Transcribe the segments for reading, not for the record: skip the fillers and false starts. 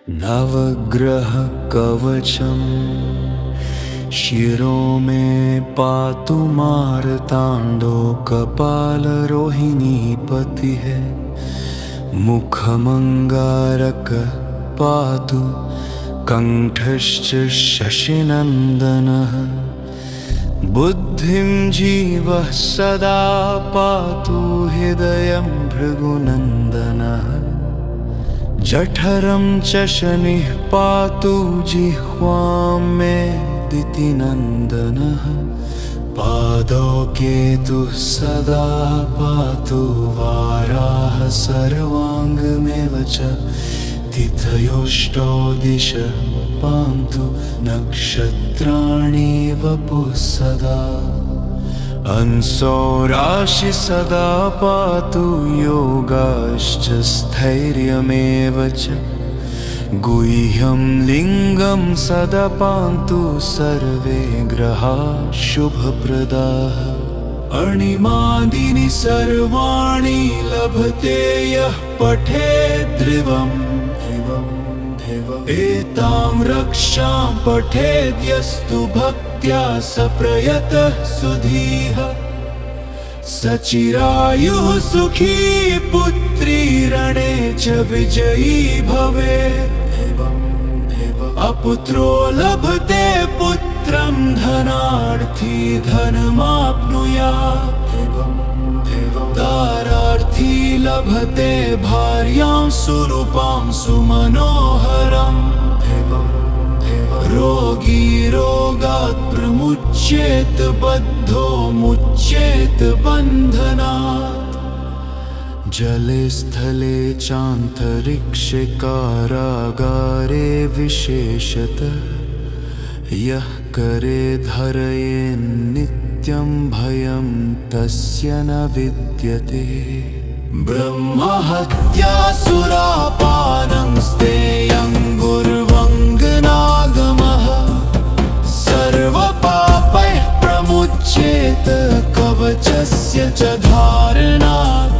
नवग्रह कवचम शिरो में पातु मारतांडो कपाल रोहिणी पति है मुखमंगारक पातु कंठश्च शशिनंदनः बुद्धिं जीवः सदा पातु हृदयं भृगुनंदनः जठरं च शनिः पातु जिह्वां मे दितिनन्दनः पादौ केतुः सदा पातु वाराः सर्वाङ्गमेव च तिथयोष्टौ दिशः पान्तु नक्षत्राणि वपुः सदा अंसो राशि सदा पातु योगाश्च स्थैर्यमेव च गुह्यं लिंगं सदा पान्तु सर्वे ग्रहाः शुभप्रदाः अणिमादीनि सर्वाणि लभते यः पठेत् ध्रुवम् एतां रक्षां पठेद् यस्तु भक्त्या स प्रयतः सुधीः सचिरायुः सुखी पुत्री रणे च विजयी भवेत् अपुत्रो लभते पुत्रं धनार्थी धनमाप्नुयात् दारार्थी लभते भार्यां सुरूपां सुमनोहरम् रोगी रोगात् प्रमुच्येत बद्धो मुच्येत बन्धनात् जले स्थले चान्तरिक्षे कारागारे विशेषतः यः करे धरये नित्यं भयं तस्य न विद्यते ब्रह्महत्या सुरापानं स्तेयं गुर्वङ्गनागमः सर्वपापैः प्रमुच्येत कवचस्य च धारणात्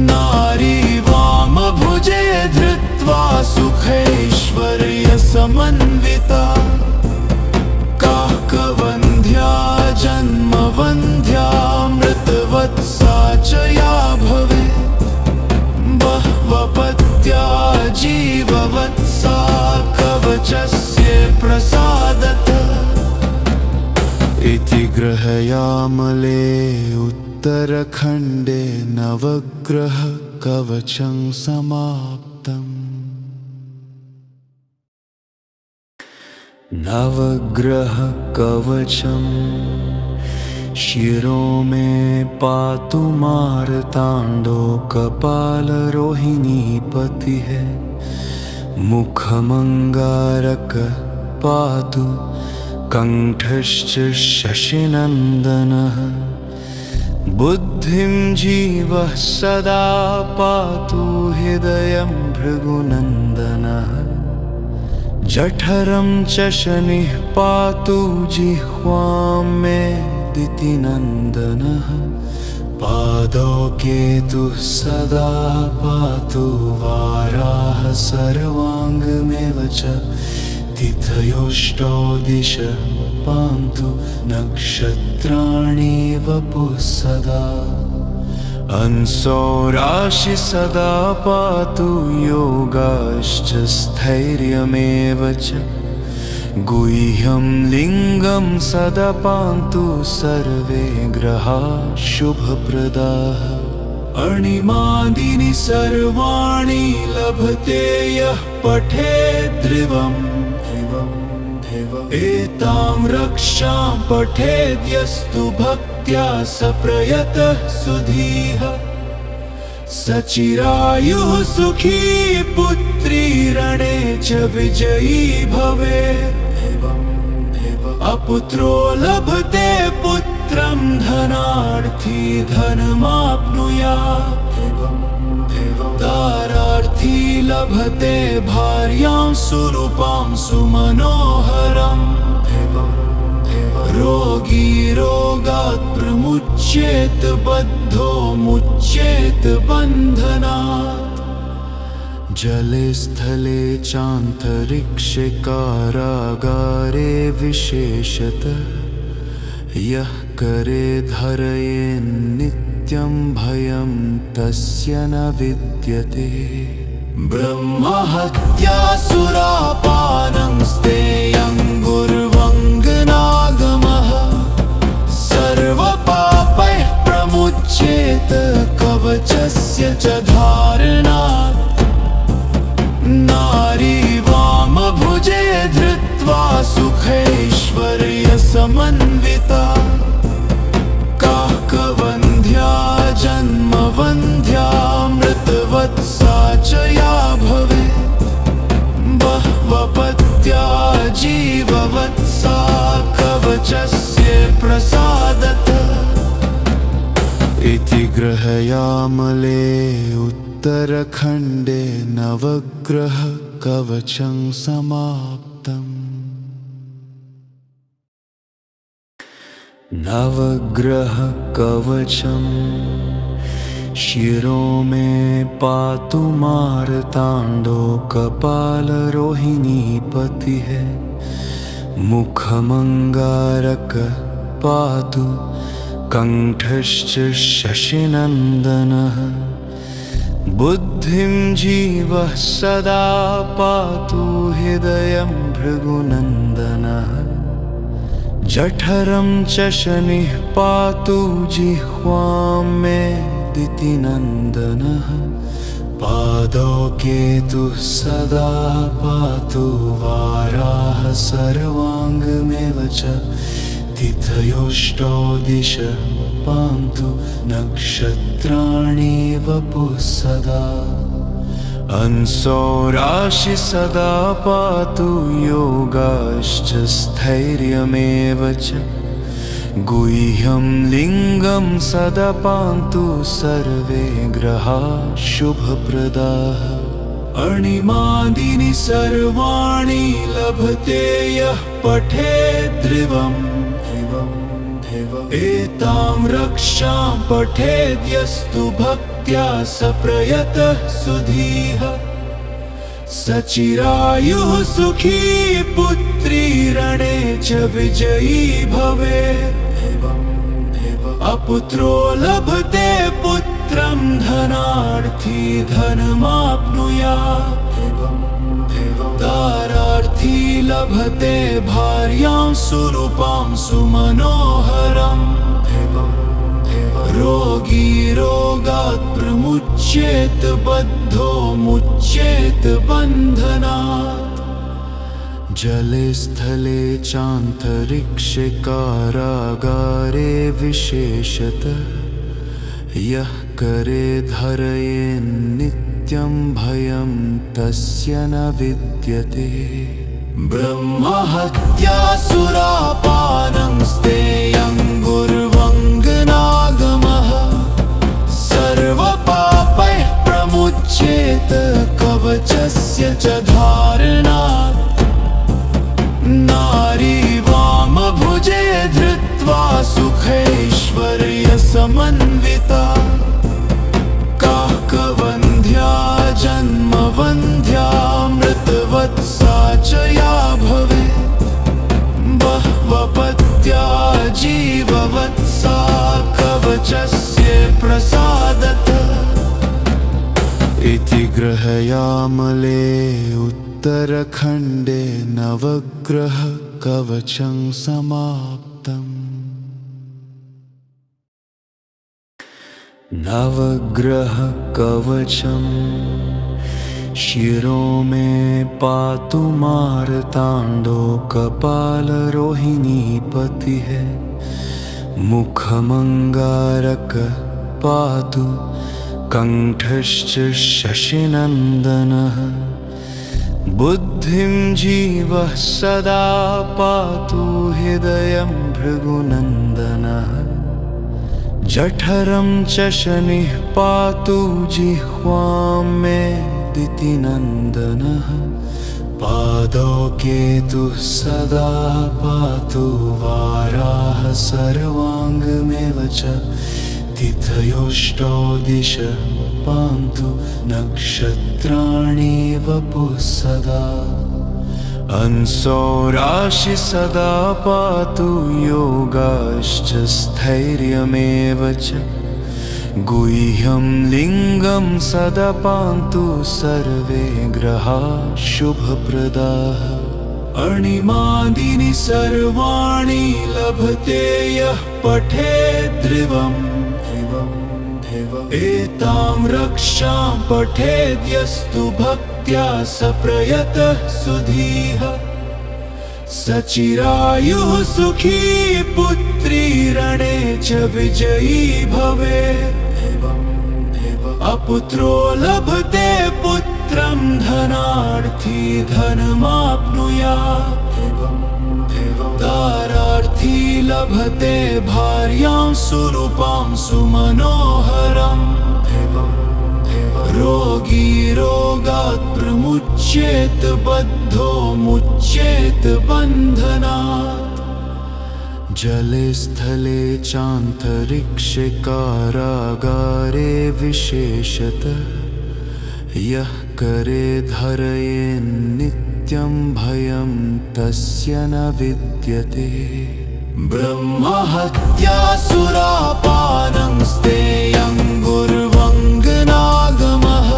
नारी वामभुजे धृत्वा सुखैश्वर्यसमन्विता काकवन्ध्या जन्मवन्ध्या मृतवत्सा च या भवेत् बह्वपत्या जीववत्सा कवचस्य प्रसादतः इति ग्रहयामले उत्तरखण्डे नवग्रह कवचं समाप्तम्। नवग्रह कवचम शिरो में पातु मारतांडो कपाल रोहिणी पति है मुखमंगारक पातु कंठश्च शशिनंदनः बुद्धिं जीवः सदा पातु हृदयं भृगुनंदनः जठरं च शनिः पातु जिह्वां मे दितिनन्दनः पादौ केतुः सदा पातु वाराः सर्वाङ्गमेव च तिथयोष्टौ दिशः पान्तु नक्षत्राणि वपुः सदा अंसो राशि सदा पातु योगाश्च स्थैर्यमेव च गुह्यं लिंगं सदा पान्तु सर्वे ग्रहाः शुभप्रदाः अणिमादीनि सर्वाणि लभते यः पठेत् ध्रुवम् एतां रक्षां पठेद् यस्तु भक्त्या स प्रयतः सुधीः सचिरायुः सुखी पुत्री रणे च विजयी भवेत् अपुत्रो लभते पुत्रं धनार्थी धनमाप्नुयात् दारार्थी लभते भार्यां सुरूपां सुमनोहरम् रोगी रोगात् प्रमुच्येत बद्धो मुच्येत बन्धनात् जले स्थले चान्तरिक्षे कारागारे विशेषतः यः करे धरये नित्यं भयं तस्य न विद्यते। ब्रह्महत्यासुरापानं स्तेयं गुर्वङ्गनागमः सर्वपापैः प्रमुच्येत कवचस्य च धारणात्। नारी वामभुजे धृत्वा सुखैश्वर्यसमन्विता काकवन्ध्या जन्मवन्ध्या मृतवत्सा च या भवेत्। बह्वपत्या जीववत्सा कवचस्य प्रसादतः इति गृहयामले उत्तरखण्डे नवग्रह कवचं समाप्तम्। नवग्रह कवचं शिरो मे पातु मार्ताण्डो कपालरोहिणीपतिः मुखमङ्गारक पातु कण्ठश्च शशिनन्दनः बुद्धिं जीवः सदा पातु हृदयं भृगुनन्दनः जठरं च शनिः पातु जिह्वां मे दितिनन्दनः पादौ केतुः सदा पातु वाराः सर्वाङ्गमेव च तिथयोष्टौ दिशः पान्तु नक्षत्राणि वपुः सदा अंसौ राशि सदा पातु योगाश्च स्थैर्यमेव च गुह्यं लिङ्गं सदा पान्तु सर्वे ग्रहाः शुभप्रदाः अणिमादीनि सर्वाणि लभते यः पठेत् ध्रुवम् एतां रक्षां पठेद् यस्तु भक्त्या स प्रयतः सुधीः सचिरायुः सुखी पुत्री रणे च विजयी भवेत्। अपुत्रो लभते पुत्रं धनार्थी धनमाप्नुयात्। दारार्थी लभते भार्यां सुरूपां सुमनोहरम्। रोगी रोगात् प्रमुच्येत बद्धो मुच्येत बन्धनात्। जले स्थले चान्तरिक्षे कारागारे विशेषतः यः करे धरये नित्यं भयं तस्य न विद्यते। ब्रह्महत्यासुरापानं स्तेयं गुर्वङ्गनागमः सर्वपापैः प्रमुच्येत कवचस्य च धारणात्। नारी वामभुजे धृत्वा सुखैश्वर्यसमन्विता काकवन्ध्या जन्मवन्ध्या मृतवत्सा च या भवेत्। बह्वपत्या जीववत्सा कवचस्य प्रसादतः इति गृहयामले उत्तरखण्डे नवग्रह कवचं समाप्तम्। नवग्रह कवचं शिरो मे पातु मार्ताण्डो कपालरोहिणीपतिः मुखमङ्गारक पातु कण्ठश्च शशिनन्दनः बुद्धिं जीवः सदा पातु हृदयं भृगुनन्दनः जठरं च शनिः पातु जिह्वां मे दितिनन्दनः पादौ केतुः सदा पातु वाराः सर्वाङ्गमेव च तिथयोष्टौ दिशः पान्तु नक्षत्राणि वपुः सदा। अंसौराशि सदा पातु योगाश्च स्थैर्यमेव च। गुह्यं लिङ्गं सदा पान्तु सर्वे ग्रहाः शुभप्रदाः। अणिमादीनि सर्वाणि लभते यः पठेत् ध्रुवम्। एतां रक्षां पठेद् यस्तु भक्त्या स प्रयतः सुधीः। सचिरायुः सुखी पुत्री रणे च विजयी भवेत्। अपुत्रो लभते पुत्रं धनार्थी धनमाप्नुयात्। दारार्थी लभते भार्यां सुरूपां सुमनोहरम्। रोगी रोगात् प्रमुच्येत बद्धो मुच्येत बन्धनात्। जले स्थले चान्तरिक्षे कारागारे विशेषतः यः करे धरये नित्यं भयं तस्य न विद्यते। ब्रह्महत्या सुरापानं स्तेयं गुर्वङ्गनागमः।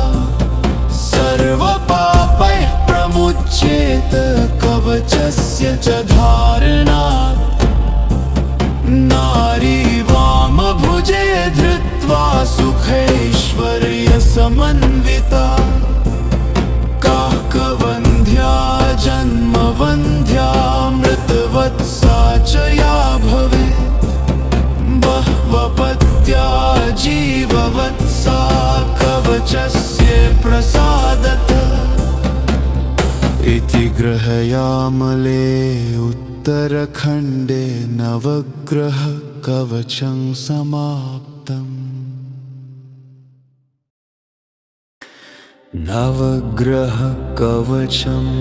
सर्वपापैः प्रमुच्येत कवचस्य च धारणात्। नारी वामभुजे धृत्वा सुखैश्वर्यसमन्विता। काकवन्ध्या जन्मवन्ध्या मृतवत्सा च या भवेत्। बह्वपत्या जीववत्सा कवचस्य प्रसादतः। इति ग्रहयामले उत्तरखण्डे नवग्रह कवचं समाप्तम्। नवग्रह कवचम्।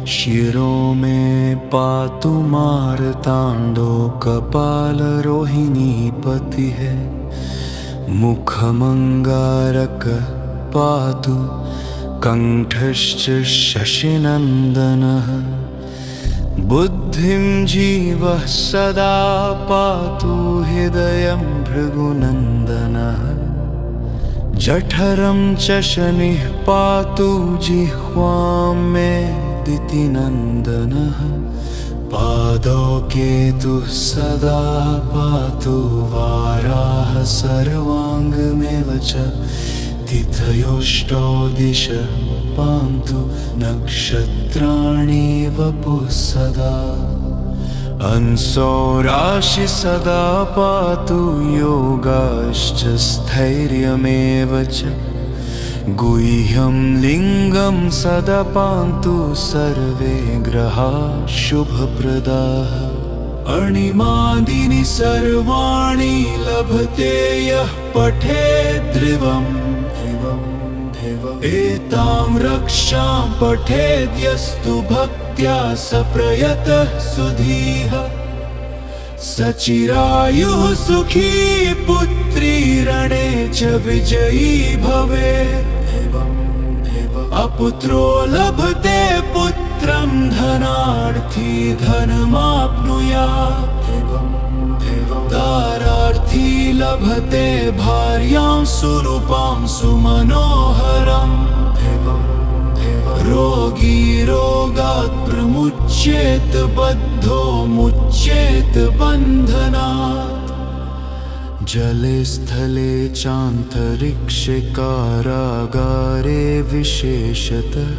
शिरो मे पातु मार्ताण्डो कपालरोहिणीपतिः। मुखमङ्गारक पातु कण्ठश्च शशिनन्दनः। बुद्धिं जीवः सदा पातु हृदयं भृगुनन्दनः। जठरं च शनिः पातु जिह्वां मे दितिनन्दनः। पादौ केतुः सदा पातु वाराः सर्वाङ्गमेव च। तिथयोष्टौ दिशः पान्तु नक्षत्राणि वपुः सदा। अंसौराशि सदा पातु योगाश्च स्थैर्यमेव च। गुह्यं लिङ्गं सदा पान्तु सर्वे ग्रहाः शुभप्रदाः। अणिमादीनि सर्वाणि लभते यः पठेत् ध्रुवम्। एतां रक्षां पठेद् यस्तु भक्त्या स प्रयतः सुधीः। सचिरायुः सुखी पुत्री रणे च विजयी भवेत्। अपुत्रो लभते पुत्रं धनार्थी धनमाप्नुयात्। दारार्थी लभते भार्यां सुरूपां सुमनोहरम्। रोगी रोगात् प्रमुच्येत बद्धो मुच्येत बन्धनात्। जले स्थले चान्तरिक्षे कारागारे विशेषतः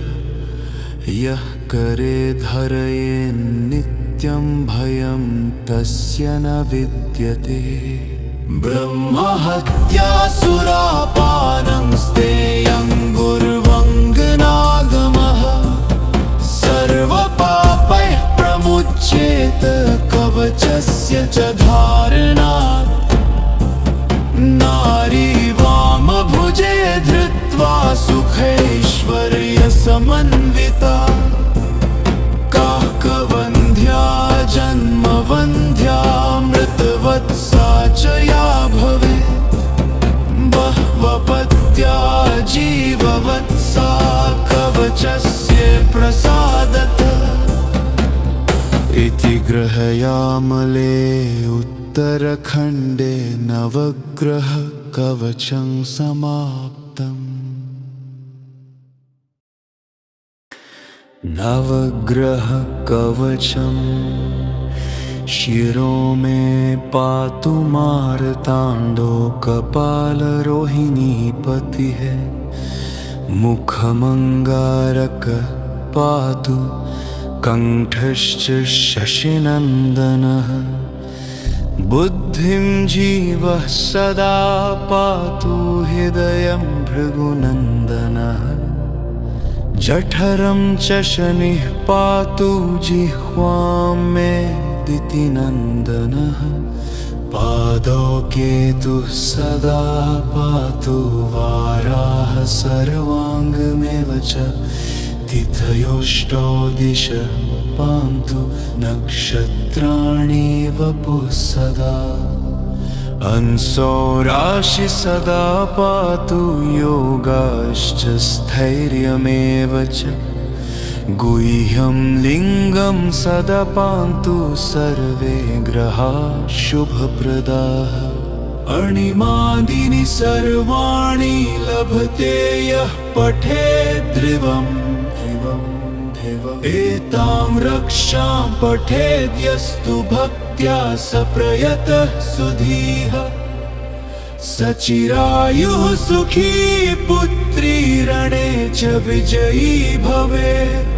यः करे धरये नित्यं भयं तस्य न विद्यते। ब्रह्महत्या सुरापानं स्तेयं गुर्वङ्गनागमः। सर्वपापैः प्रमुच्येत कवचस्य च धारणात्। नारी वामभुजे धृत्वा सुखैश्वर्यसमन्विता। काकवन्ध्या जन्मवन्ध्या मृतवत्सा च या भवेत्। बह्वपत्या जीववत्सा कवचस्य प्रसादतः इति ग्रहयामले उत्तरखण्डे नवग्रह कवचं समाप्तम्। नवग्रह कवचम् शिरो मे पातु मार्ताण्डो कपालरोहिणीपतिः मुखमङ्गारक पातु कण्ठश्च शशिनन्दनः बुद्धिं जीवः सदा पातु हृदयं भृगुनन्दनः जठरं च शनिः पातु जिह्वां मे दितिनन्दनः पादौ केतुः सदा पातु वाराः सर्वाङ्गमेव च तिथयोष्टौ दिशः पान्तु नक्षत्राणि वपुः सदा अंसौ राशि सदा पातु योगाश्च स्थैर्यमेव च गुह्यं लिङ्गं सदा पान्तु सर्वे ग्रहाः शुभप्रदाः अणिमादीनि सर्वाणि लभते यः पठेत् ध्रुवम् एतां रक्षां पठेद् यस्तु भक्त्या स प्रयतः सुधीः सचिरायुः सुखी पुत्री रणे च विजयी भवेत्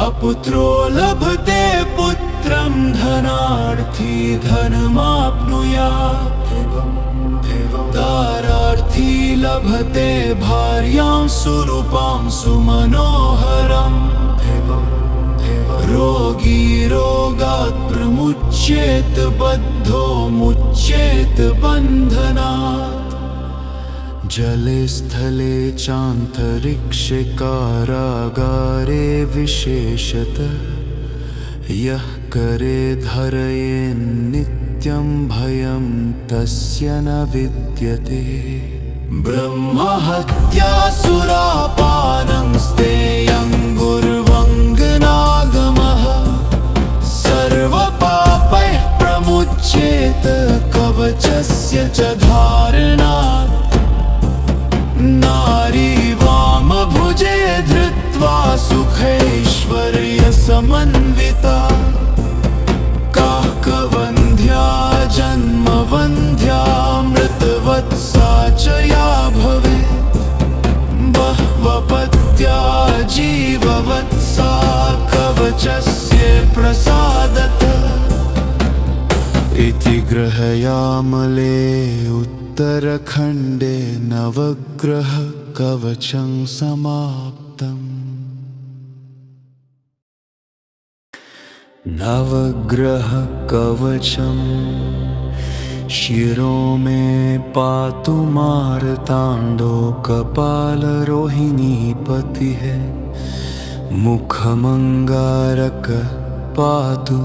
अपुत्रो लभते पुत्रं धनार्थी धनमाप्नुयात् दारार्थी लभते भार्यां सुरूपां सुमनोहरम् रोगी रोगात् प्रमुच्येत बद्धो मुच्येत बन्धनात् जले स्थले चान्तरिक्षे कारागारे विशेषतः यः करे धरये नित्यं भयं तस्य न विद्यते ब्रह्महत्या सुरापानं स्तेयं गुर्वङ्गनागमः सर्वपापैः प्रमुच्येत कवचस्य च धारणात् नारी वामभुजे धृत्वा सुखैश्वर्यसमन्विता काकवन्ध्या जन्मवन्ध्या मृतवत्सा च या भवेत् बह्वपत्या जीववत्सा कवचस्य प्रसादतः इति ग्रहयामले उत्तरखण्डे नवग्रह कवचं समाप्तम्। नवग्रह कवचम् शिरो मे पातु मार्ताण्डो कपालरोहिणीपतिः मुखमङ्गारक पातु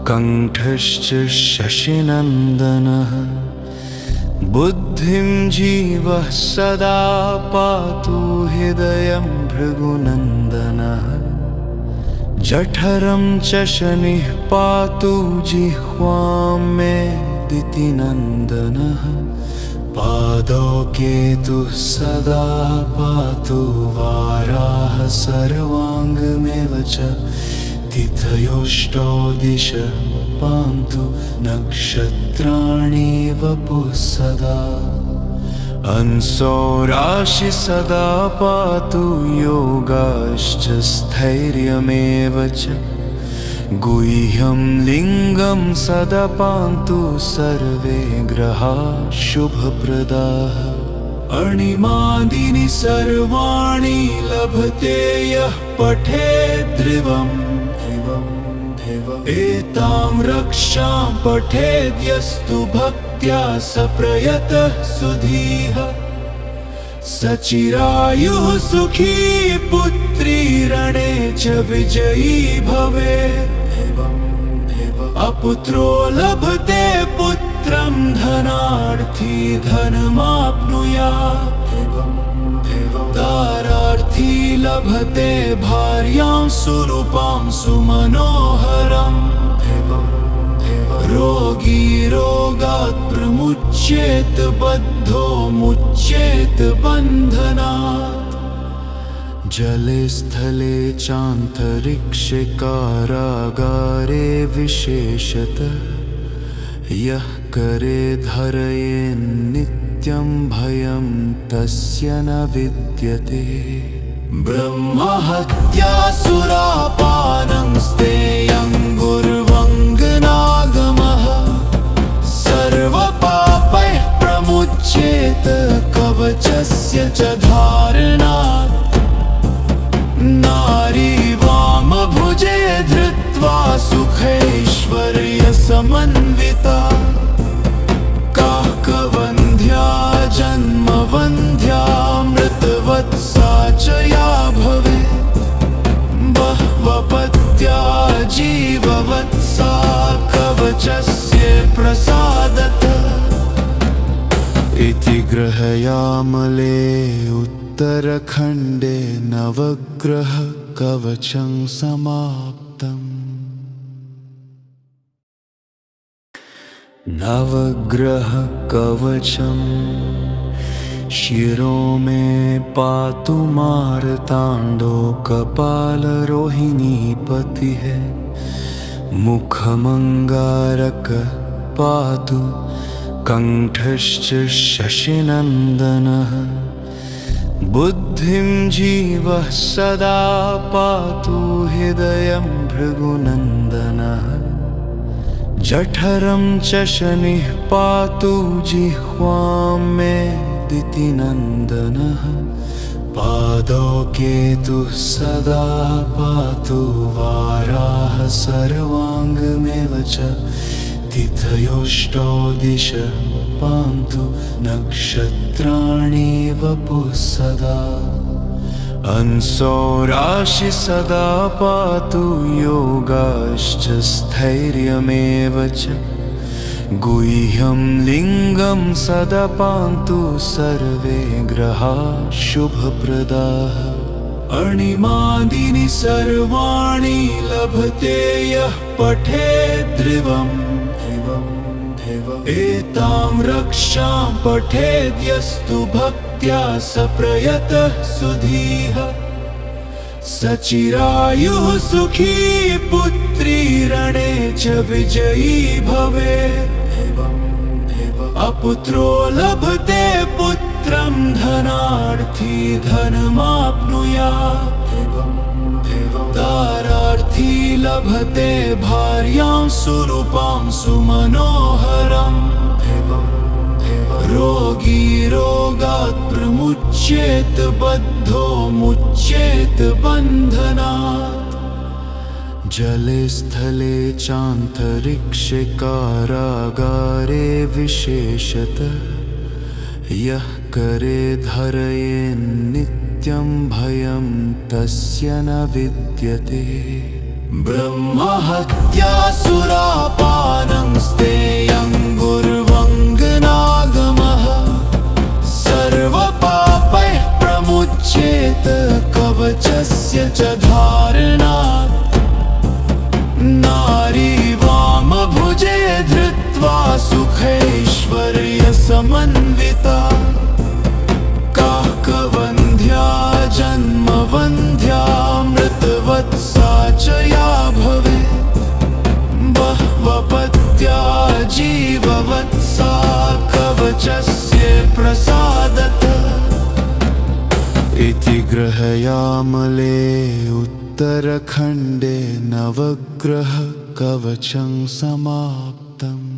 कण्ठश्च शशिनन्दनः बुद्धिं जीवः सदा पातु हृदयं भृगुनन्दनः जठरं च शनिः पातु जिह्वां मे दितिनन्दनः पादौ केतुः सदा पातु वाराः सर्वाङ्गमेव च तिथयोष्टौ दिशः पान्तु नक्षत्राणि वपुः सदा अंसौ राशि सदा पातु योगाश्च स्थैर्यमेव च गुह्यं लिङ्गं सदा पान्तु सर्वे ग्रहाः शुभप्रदाः अणिमादीनि सर्वाणि लभते यः पठेत् ध्रुवम् एतां रक्षां पठेद् यस्तु भक्त्या स प्रयतः सुधीः सचिरायुः सुखी पुत्री रणे च विजयी भवेत् अपुत्रो लभते पुत्रं धनार्थी धनमाप्नुयात् दारार्थी लभते भार्यां सुरूपां सुमनोहरम् रोगी रोगात् प्रमुच्येत बद्धो मुच्येत बन्धनात् जले स्थले चान्तरिक्षे कारागारे विशेषतः यः करे धरये नित्यं भयं तस्य न विद्यते ब्रह्महत्यासुरापानं स्तेयं गुर्वङ्गनागमः सर्वपापैः प्रमुच्येत कवचस्य च धारणात् नारी वामभुजे धृत्वा सुखैश्वर्यसमन्विता काकवन्ध्या जन्मवन्ध्या मृतवत्सा च या भवेत् बह्वपत्या जीववत्सा कवचस्य प्रसादतः इति गृहयामले उत्तरखण्डे नवग्रह कवचं समाप्तम्। नवग्रह कवचं शिरो मे पातु मार्ताण्डो कपालरोहिणीपतिः मुखमङ्गारक पातु कण्ठश्च शशिनन्दनः बुद्धिं जीवः सदा पातु हृदयं भृगुनन्दनः जठरं च शनिः पातु जिह्वां मे दितिनन्दनः पादौ केतुः सदा पातु वाराः सर्वाङ्गमेव च तिथयोष्टौ दिशः पान्तु नक्षत्राणि वपुः सदा अंसो राशि सदा पातु योगाश्च स्थैर्यमेव च गुह्यं लिङ्गं सदा पान्तु सर्वे ग्रहाः शुभप्रदाः अणिमादीनि सर्वाणि लभते यः पठेत् ध्रुवम् एतां रक्षां पठेद् यस्तु भक्त्या स प्रयतः सुधीः सचिरायुः सुखी पुत्री रणे च विजयी भवेत् अपुत्रो लभते पुत्रं धनार्थी धनमाप्नुयात् दारार्थी लभते भार्यां सुरूपां सुमनोहरम् रोगी रोगात् प्रमुच्येत बद्धो मुच्येत बन्धनात् जले स्थले चान्तरिक्षे कारागारे विशेषतः यः करे धरये नित्यं भयं तस्य न विद्यते ब्रह्महत्यासुरापानं स्तेयं गुर्वङ्गनागमः सर्वपापैः प्रमुच्येत कवचस्य च धारणात् नारी वामभुजे धृत्वा सुखैश्वर्यसमन्विता काकवन्ध्या जन्मवन्ध्या मृतवत्सा च या भवेत् बह्वपत्या जीववत्सा कवचस्य प्रसादतः इति गृहयामले उत्तरखण्डे नवग्रह कवचं समाप्तम्।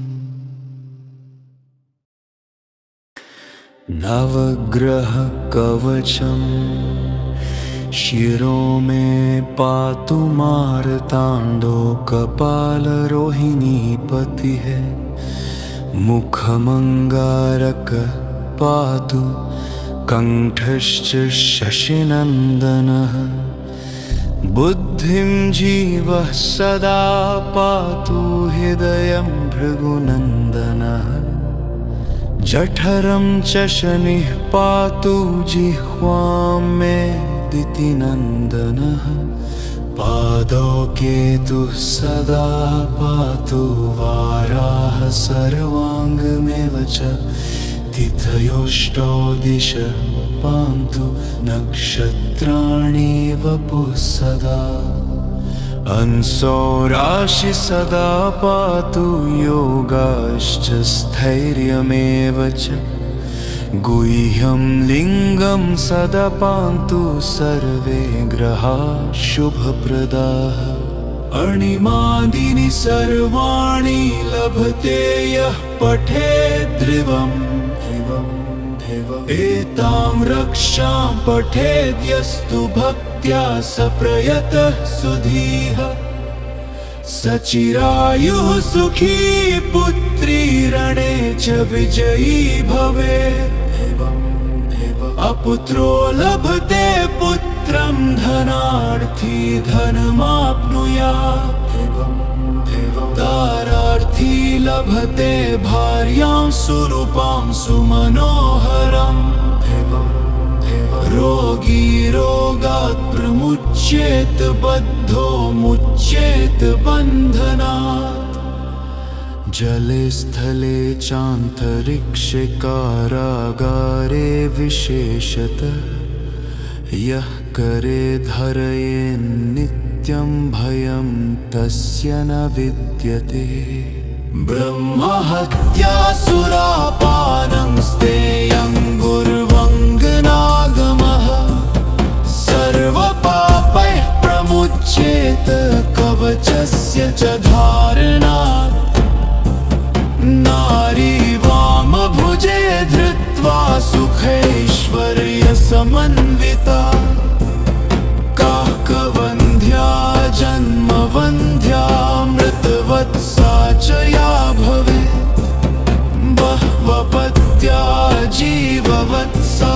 नवग्रह कवचं शिरो मे पातु मार्ताण्डो कपालरोहिणीपतिः मुखमङ्गारक पातु कण्ठश्च शशिनन्दनः बुद्धिं जीवः सदा पातु हृदयं भृगुनन्दनः जठरं च शनिः पातु जिह्वां मे दितिनन्दनः पादौ केतुः सदा पातु वाराः सर्वाङ्गमेव च तिथयोष्टौ दिशः पान्तु नक्षत्राणि वपुः सदा अंसौ राशि सदा पातु योगाश्च स्थैर्यमेव च गुह्यं लिङ्गं सदा पान्तु सर्वे ग्रहाः शुभप्रदाः अणिमादीनि सर्वाणि लभते यः पठेत् ध्रुवम् एतां रक्षां पठेद् यस्तु भक्त्या स प्रयतः सुधीः सचिरायुः सुखी पुत्री रणे च विजयी भवेत् अपुत्रो लभते पुत्रं धनार्थी धनमाप्नुयात् दारार्थी लभते भार्यां सुरूपां सुमनोहरम् रोगी रोगात् प्रमुच्येत बद्धो मुच्येत बन्धनात् जले स्थले चान्तरिक्षे कारागारे विशेषतः यः करे धरये नित्यं भयं तस्य न विद्यते ब्रह्महत्यासुरापानं स्तेयं गुर्वङ्गनागमः सर्वपापैः प्रमुच्येत कवचस्य च धारणात् नारी वामभुजे धृत्वा सुखैश्वर्यसमन्विता काकवन्ध्या जन्मवन्ध्या मृतवत्सा च या भवेत् बह्वपत्या जीववत्सा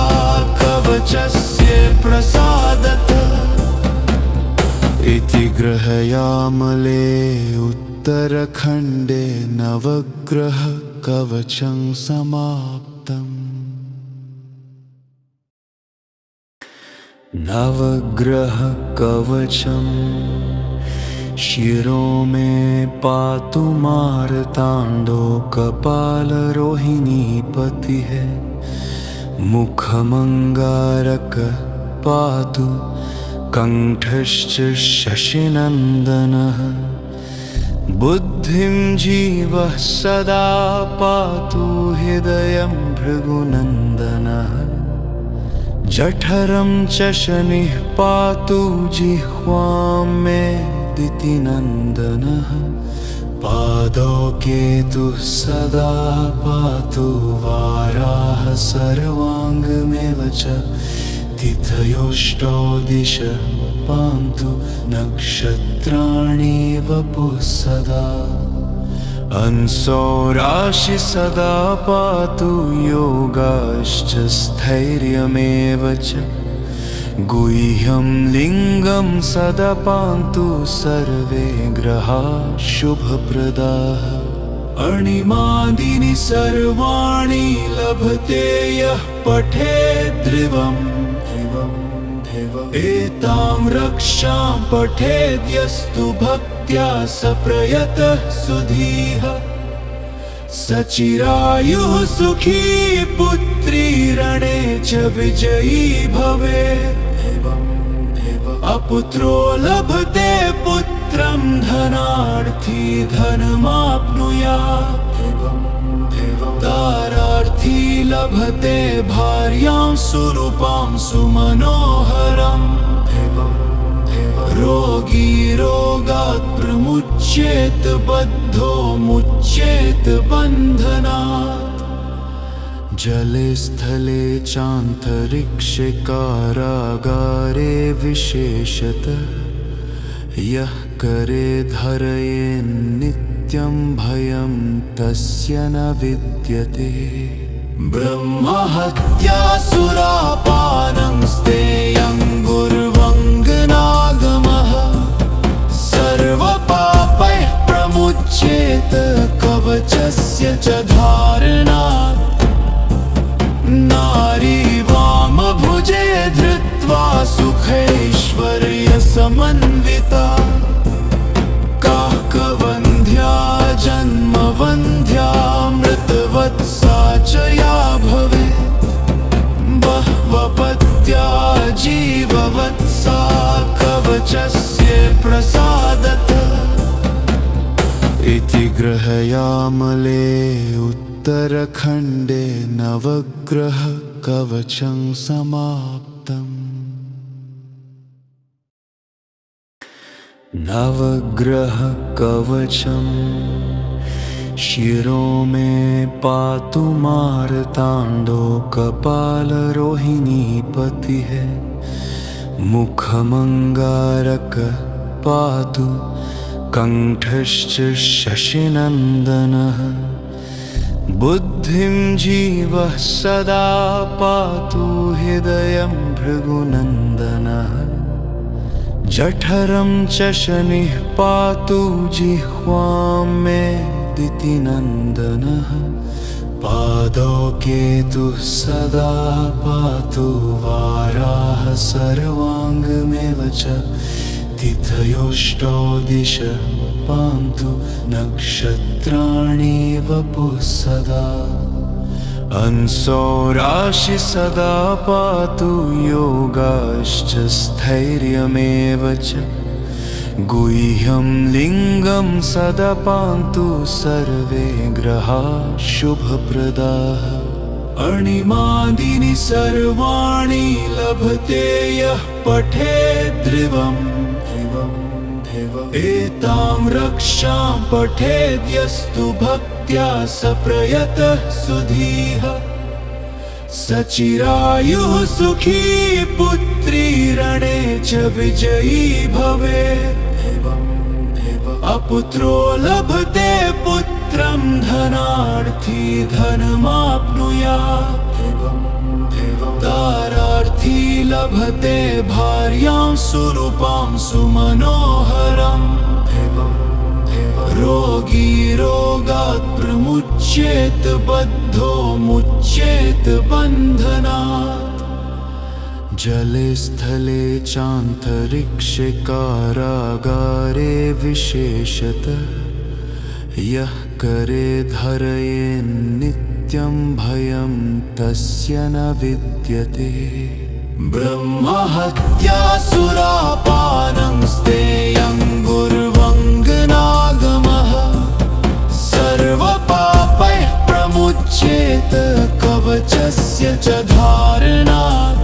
कवचस्य प्रसादतः इति ग्रहयामले उत्तरखण्डे नवग्रह कवचं समाप्तम् नवग्रह कवचम् शिरो मे पातु मार्ताण्डो कपालरोहिणीपतिः मुखमङ्गारक पातु कण्ठश्च शशिनन्दनः बुद्धिं जीवः सदा पातु हृदयं भृगुनन्दनः जठरं च शनिः पातु जिह्वां मे दितिनन्दनः पादौ केतुः सदा पातु वाराः सर्वाङ्गमेव च तिथयोष्टौ दिशः पान्तु नक्षत्राणि वपुः सदा अंसौ राशि सदा पातु योगाश्च स्थैर्यमेव च गुह्यं लिङ्गं सदा पान्तु सर्वे ग्रहाः शुभप्रदाः अणिमादीनि सर्वाणि लभते यः पठेत् ध्रुवम् एतां रक्षां पठेद् यस्तु भक्त्या स प्रयतः सुधीः सचिरायुः सुखी पुत्री रणे च विजयी भवेत् अपुत्रो लभते पुत्रं धनार्थी धनमाप्नुयात् दारार्थी लभते भार्यां सुरूपां सुमनोहरम् रोगी रोगात् प्रमुच्येत बद्धो मुच्येत बन्धनात् जले स्थले चान्तरिक्षे कारागारे विशेषतः यः करे धरये नित्यं भयं तस्य न विद्यते ब्रह्महत्यासुरापानं स्तेयं गुर्वङ्गनागमः सर्वपापैः प्रमुच्येत कवचस्य च धारणात् समन्विता काकवन्ध्या जन्मवन्ध्या मृतवत्सा च या भवेत् बह्वपत्या जीववत्सा कवचस्य प्रसादतः इति गृहयामले उत्तरखण्डे नवग्रह कवचं समाप्तम्। नवग्रह कवचम् शिरो मे पातु मार्ताण्डो कपालरोहिणीपतिः मुखमङ्गारक पातु कण्ठश्च शशिनन्दनः बुद्धिं जीवः सदा पातु हृदयं भृगुनन्दनः जठरं च शनिः पातु जिह्वां मे दितिनन्दनः पादौ केतुः सदा पातु वाराः सर्वाङ्गमेव च तिथयोष्टौ दिशः पान्तु नक्षत्राणि वपुः सदा अंसो राशि सदा पातु योगाश्च स्थैर्यमेव च गुह्यं लिङ्गं सदा पान्तु सर्वे ग्रहाः शुभप्रदाः अणिमादीनि सर्वाणि लभते यः पठेत् ध्रुवम् एतां रक्षां पठेद्यस्तु भक्त्या स प्रयतः सुधीः सचिरायुः सुखी पुत्री रणे च विजयी भवेत् अपुत्रो लभते पुत्रं धनार्थी धनमाप्नुयात् दारार्थी लभते भार्यां सुरूपां सुमनोहरम् रोगी रोगात् प्रमुच्येत बद्धो मुच्येत बन्धनात् जले स्थले चान्तरिक्षे कारागारे विशेषतः यः करे धरये नित्यं भयं तस्य न विद्यते ब्रह्महत्या सुरापानं स्तेयं गुर्वङ्गनागमः सर्वपापैः प्रमुच्येत कवचस्य च धारणात्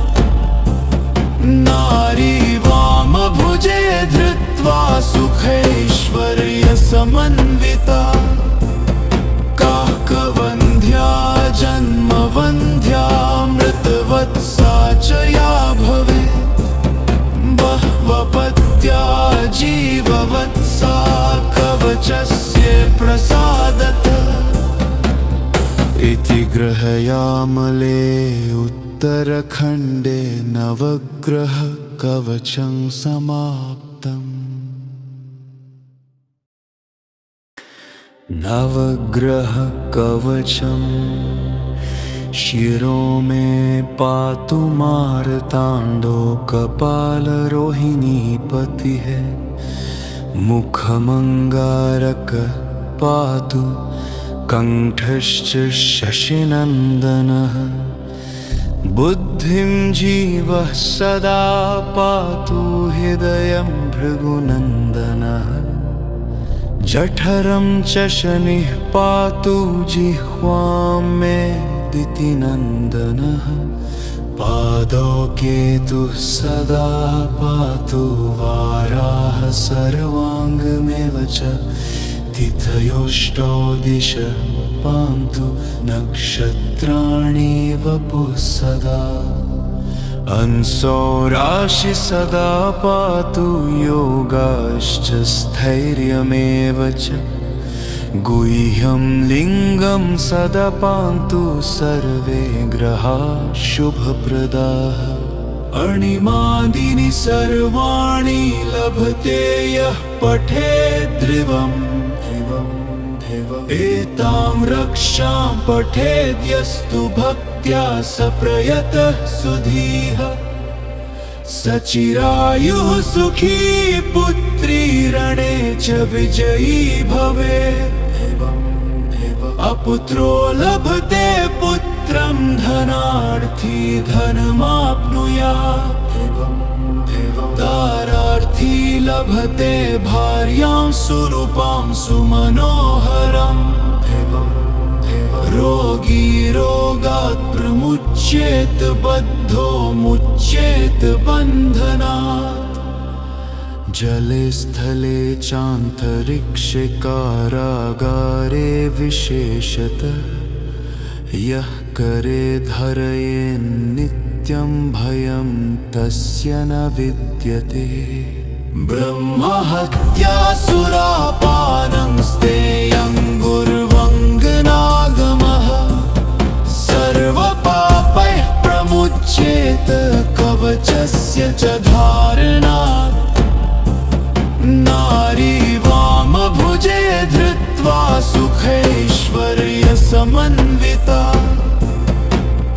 नारी वामभुजे धृत्वा सुखैश्वर्यसमन्विता काकवन्ध्या जन्मवन्ध्या मृतवत्सा च या भवेत् बह्वपत्या जीववत्सा कवचस्य प्रसादतः इति गृहयामले उत्तरखण्डे नवग्रह कवचं समाप्तम्। नवग्रह कवचम् शिरो मे पातु मार्ताण्डो कपालरोहिणीपतिः मुखमङ्गारक पातु कण्ठश्च शशिनन्दनः बुद्धिं जीवः सदा पातु हृदयं भृगुनन्दनः जठरं च शनिः पातु जिह्वां मे दितिनन्दनः पादौ केतुः सदा पातु वाराः सर्वाङ्गमेव च तिथयोष्टौ दिशः पान्तु नक्षत्राणि वपुः सदा अंसो राशि सदा पातु योगाश्च स्थैर्यमेव च गुह्यं लिङ्गं सदा पान्तु सर्वे ग्रहाः शुभप्रदाः अणिमादीनि सर्वाणि लभते यः पठेत् ध्रुवम् एतां रक्षां पठेद्यस्तु भक्त्या स प्रयतः सुधीः सचिरायुः सुखी पुत्री रणे च विजयी भवे। अपुत्रो लभते पुत्रं धनार्थी धनमाप्नुयात्। दारार्थी लभते भार्यां सुरूपां सुमनोहरम्। रोगी रोगात् प्रमुच्येत बद्धो मुच्येत बन्धनात्। जले स्थले चान्तरिक्षे कारागारे विशेषतः यः करे धरये नित्यं भयं तस्य न विद्यते। ब्रह्महत्या सुरापानं स्तेयं गुर्वङ्गनागमः। सर्वपापैः प्रमुच्येत कवचस्य च धारणात्। नारी वामभुजे धृत्वा सुखैश्वर्यसमन्विता।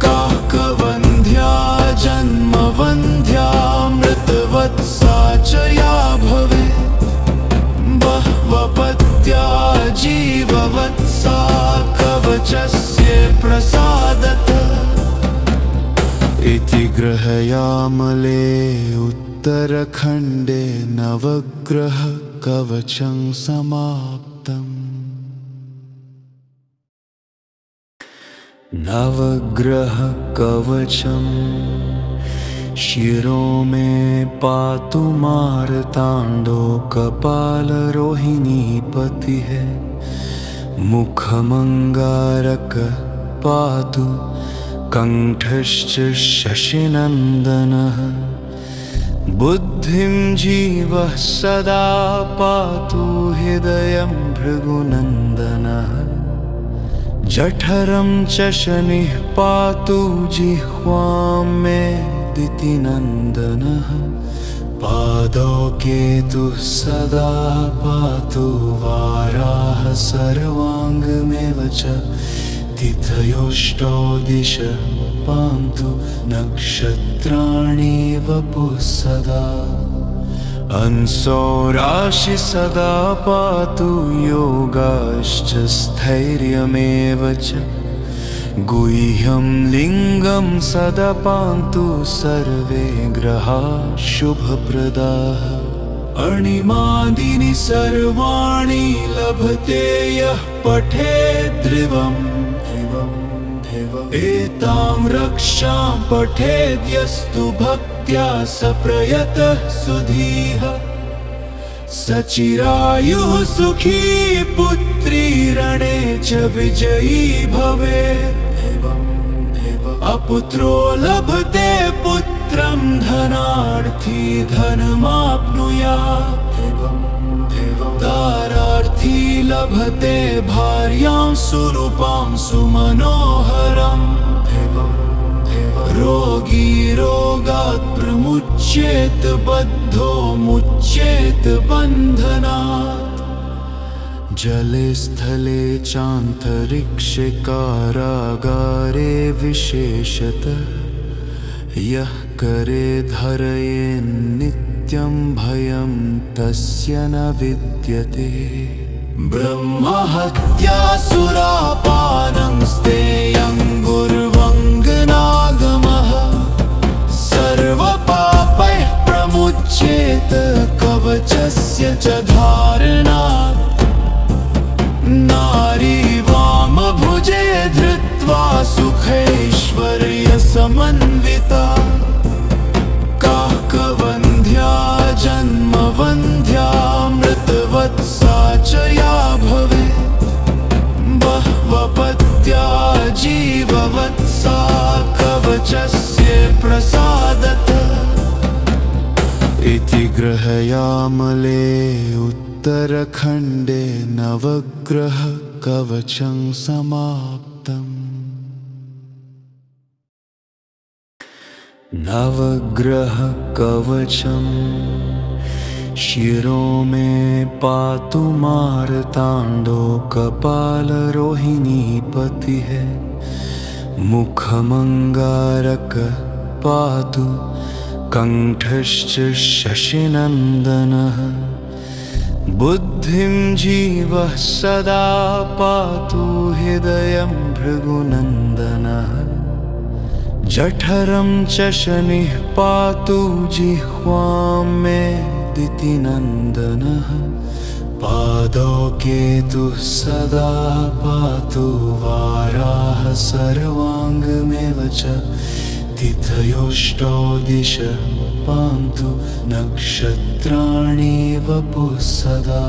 काकवन्ध्या जन्मवन्ध्या मृतवत्सा च या भवेत्। बह्वपत्या जीववत्सा कवचस्य प्रसादतः। इति गृहयामले उत्तरखण्डे नवग्रह कवचं समाप्तम्। नवग्रह कवचम् शिरो मे पातु मार्ताण्डो कपालरोहिणीपतिः। मुखमङ्गारक पातु कण्ठश्च शशिनन्दनः। बुद्धिं जीवः सदा पातु हृदयं भृगुनन्दनः। जठरं च शनिः पातु जिह्वां मे दितिनन्दनः। पादौ केतुः सदा पातु वाराः सर्वाङ्गमेव च। तिथयोष्टौ दिशः पान्तु नक्षत्राणि वपुः सदा। अंसौ राशि सदा पातु योगाश्च स्थैर्यमेव च। गुह्यं लिङ्गं सदा पान्तु सर्वे ग्रहाः शुभप्रदाः। अणिमादीनि सर्वाणि लभते यः पठेत् ध्रुवम्। एतां रक्षां पठेद् यस्तु भक्त्या स प्रयतः सुधीः। सचिरायुः सुखी पुत्री रणे च विजयी भवे। अपुत्रो लभते पुत्रं धनार्थी धनमाप्नुयात्। दारार्थी लभते भार्यां सुरूपां सुमनोहरम्। रोगी रोगात् प्रमुच्येत बद्धो मुच्येत बन्धनात्। जले स्थले चान्तरिक्षे कारागारे विशेषतः यः करे धरये नित्यं भयं तस्य न विद्यते। ब्रह्महत्या सुरापानं स्तेयं गुर्वङ्गनागमः। सर्वपापैः प्रमुच्येत कवचस्य च धारणात्। नारी वामभुजे धृत्वा सुखैश्वर्यसमन्विता। काकवन्ध्या जन्मवन्ध्या मृतवत्सा च या भवेत्। बह्वपत्या जीववत्सा कवचस्य प्रसादतः। इति गृहयामले उत्तरखण्डे नवग्रह कवचं समाप्तम्। नवग्रह कवचम् शिरो मे पातु मार्ताण्डो कपालरोहिणीपतिः। मुखमङ्गारक पातु कण्ठश्च शशिनन्दनः बुद्धिं जीवः सदा पातु हृदयं भृगुनन्दनः जठरं च शनिः पातु जिह्वां मे दितिनन्दनः पादौ केतुः सदा पातु वाराः सर्वाङ्गमेव च तिथयोष्टौ दिशः पान्तु नक्षत्राणि वपुः सदा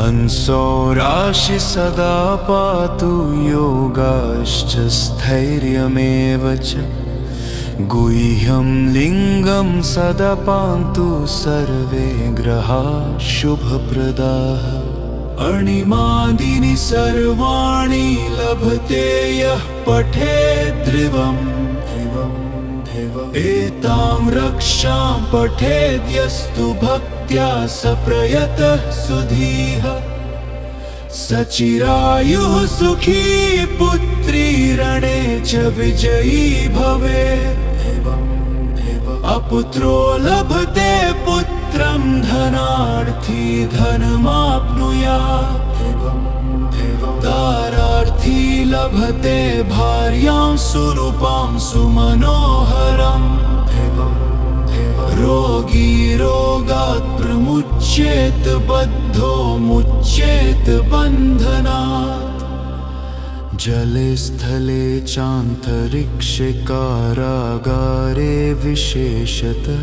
अंसौ राशि सदा पातु योगाश्च स्थैर्यमेव च गुह्यं लिङ्गं सदा पान्तु सर्वे ग्रहाः शुभप्रदाः अणिमादीनि सर्वाणि लभते यः पठेत् ध्रुवम् एतां रक्षां पठेद् यस्तु भक्त्या स प्रयतः सुधीः सचिरायुः सुखी पुत्री रणे च विजयी भवेत् अपुत्रो लभते पुत्रं धनार्थी धनमाप्नुयात् दारार्थी लभते भार्यां सुरूपां सुमनोहरम् रोगी रोगात् प्रमुच्येत बद्धो मुच्येत बन्धनात् जले स्थले चान्तरिक्षे कारागारे विशेषतः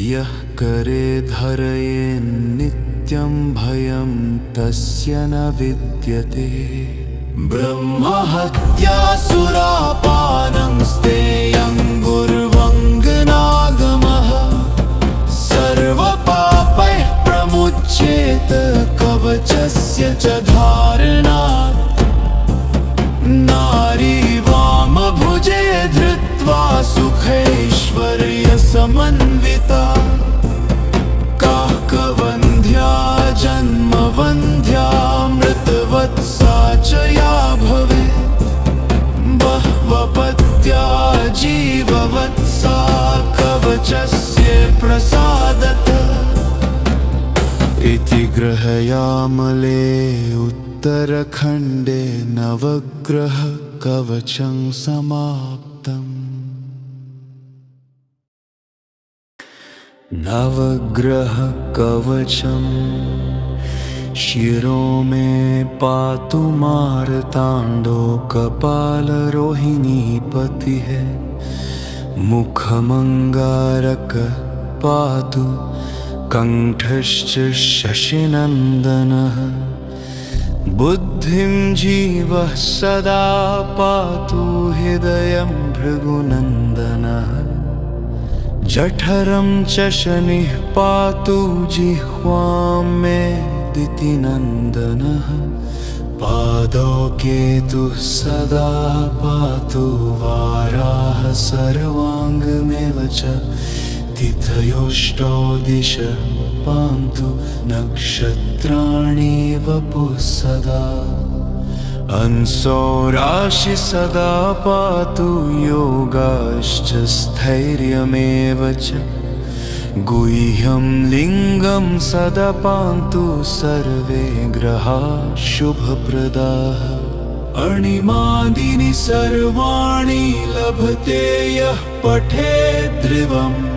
यः करे धरये नित्यं भयं तस्य न विद्यते ब्रह्महत्या सुरापानं स्तेयं गुर्वङ्गनागमः सर्वपापैः प्रमुच्येत कवचस्य च धारणात् नारी वामभुजे धृत्वा सुखैश्वर्यसमन्विता काकवन्ध्या जन्मवन्ध्या मृतवत्सा च या भवेत् बह्वपत्या जीववत्सा कवचस्य प्रसादतः इति ग्रहयामले उत्तरखण्डे नवग्रह कवचं समाप्तम् नवग्रह कवचं शिरो मे पातु मार्ताण्डो कपालरोहिणीपतिः मुखमङ्गारक पातु कण्ठश्च शशिनन्दनः बुद्धिं जीवः सदा पातु हृदयं भृगुनन्दनः जठरं च शनिः पातु जिह्वां मे दितिनन्दनः पादौ केतुः सदा पातु वाराः सर्वाङ्गमेव च तिथयोष्टौ दिशः पान्तु नक्षत्राणि वपुः सदा अंसौ राशि सदा पातु योगाश्च स्थैर्यमेव च गुह्यं लिङ्गं सदा पान्तु सर्वे ग्रहाः शुभप्रदाः अणिमादीनि सर्वाणि लभते यः पठेत् ध्रुवम्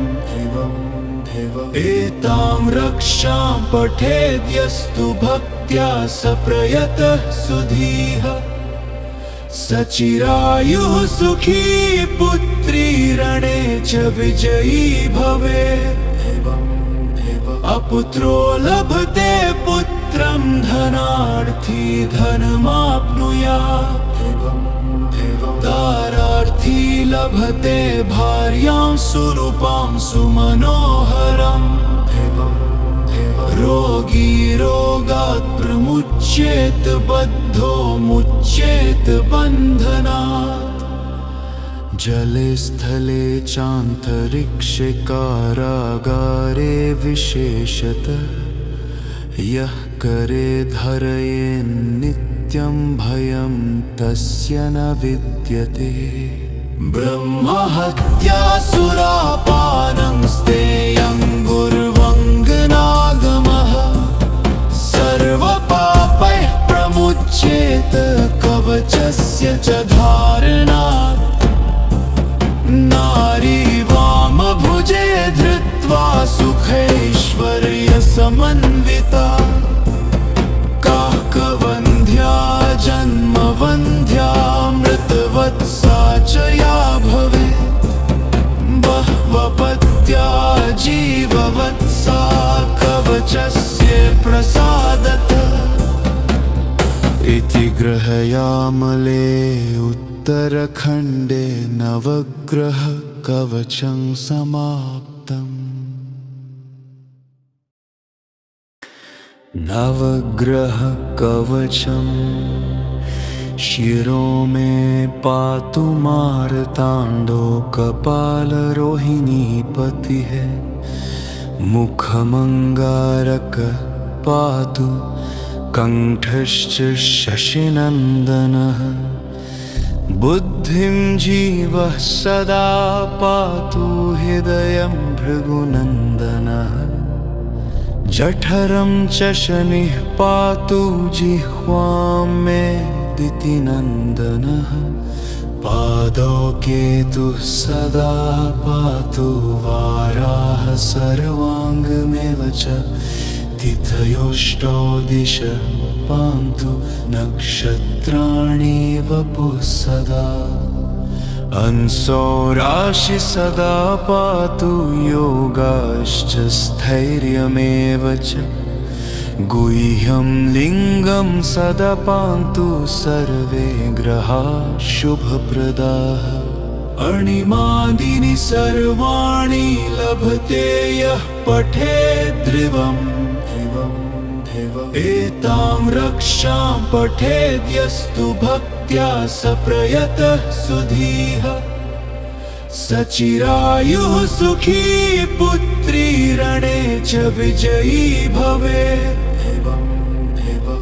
एतां रक्षां पठेद् यस्तु भक्त्या स प्रयतः सुधीः सचिरायुः सुखी पुत्री रणे च विजयी भवेत् अपुत्रो लभते पुत्रं धनार्थी धनमाप्नुयात् दारार्थी लभते भार्यां सुरूपां सुमनोहरम् रोगी रोगात् प्रमुच्येत बद्धो मुच्येत बन्धनात् जले स्थले चान्तरिक्षे कारागारे विशेषतः यः करे धरये नित्यं भयं तस्य न विद्यते ब्रह्महत्यासुरापानं स्तेयं सर्वपापैः प्रमुच्येत कवचस्य च धारणात्। नारी वामभुजे धृत्वा सुखैश्वर्यसमन्विता काकवन्ध्या जन्मवन्ध्या मृतवत्सा च या भवेत्। बह्वपत्या जीववत्सा कवचस्य प्रसादतः इति गृहयामले उत्तरखण्डे नवग्रह कवचं समाप्तम्। नवग्रह कवचम् शिरो मे पातु मार्ताण्डो कपालरोहिणीपतिः। मुखमङ्गारक पातु कण्ठश्च शशिनन्दनः। बुद्धिं जीवः सदा पातु हृदयं भृगुनन्दनः। जठरं च शनिः पातु जिह्वां मे दितिनन्दनः। पादौ केतुः सदा पातु वाराः सर्वाङ्गमेव च। तिथयोष्टौ दिशः पान्तु नक्षत्राणि वपुः सदा। अंसौ राशि सदा पातु योगाश्च स्थैर्यमेव च। गुह्यं लिङ्गं सदा पान्तु सर्वे ग्रहाः शुभप्रदाः। अणिमादीनि सर्वाणि लभते यः पठेत् ध्रुवम्। एतां रक्षां पठेद् यस्तु भक्त्या स प्रयतः सुधीः। सचिरायुः सुखी पुत्री रणे च विजयी भवेत्।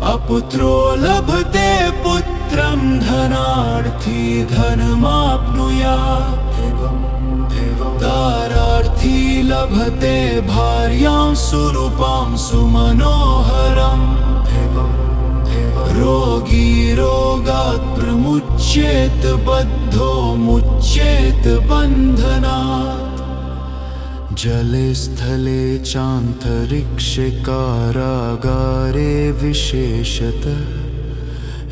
अपुत्रो लभते पुत्रं धनार्थी धनमाप्नुयात्। दारार्थी लभते भार्यां सुरूपां सुमनोहरम्। रोगी रोगात् प्रमुच्येत बद्धो मुच्येत बन्धनात्। जले स्थले चान्तरिक्षे कारागारे विशेषतः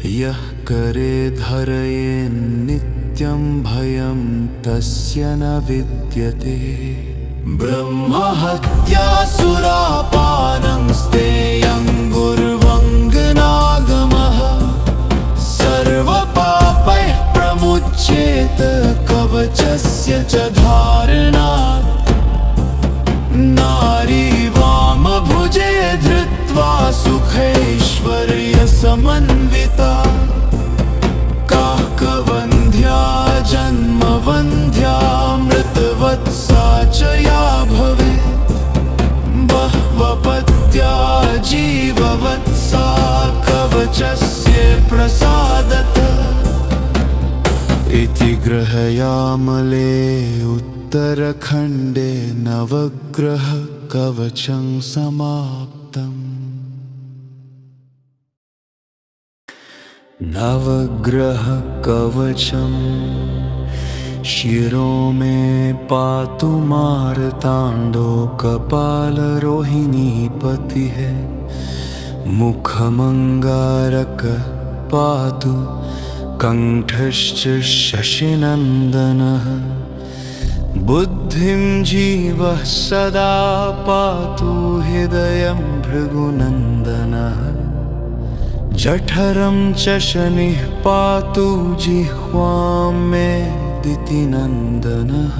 यः करे धरये नित्यं भयं तस्य न विद्यते। ब्रह्महत्यासुरापानं स्तेयं गुर्वङ्गनागमः। सर्वपापैः प्रमुच्येत कवचस्य च धारणात्। नारी वामभुजे धृत्वा सुखैश्वर्यसमन्विता काकवन्ध्या जन्मवन्ध्या मृतवत्सा च या भवेत्। बह्वपत्या जीववत्सा कवचस्य प्रसादतः इति गृहयामले उत्तरखण्डे नवग्रह कवचं समाप्तम्। नवग्रह कवचम् शिरो मे पातु मार्ताण्डो कपालरोहिणीपतिः। मुखमङ्गारक पातु कण्ठश्च शशिनन्दनः। बुद्धिं जीवः सदा पातु हृदयं भृगुनन्दनः। जठरं च शनिः पातु जिह्वां मे दितिनन्दनः।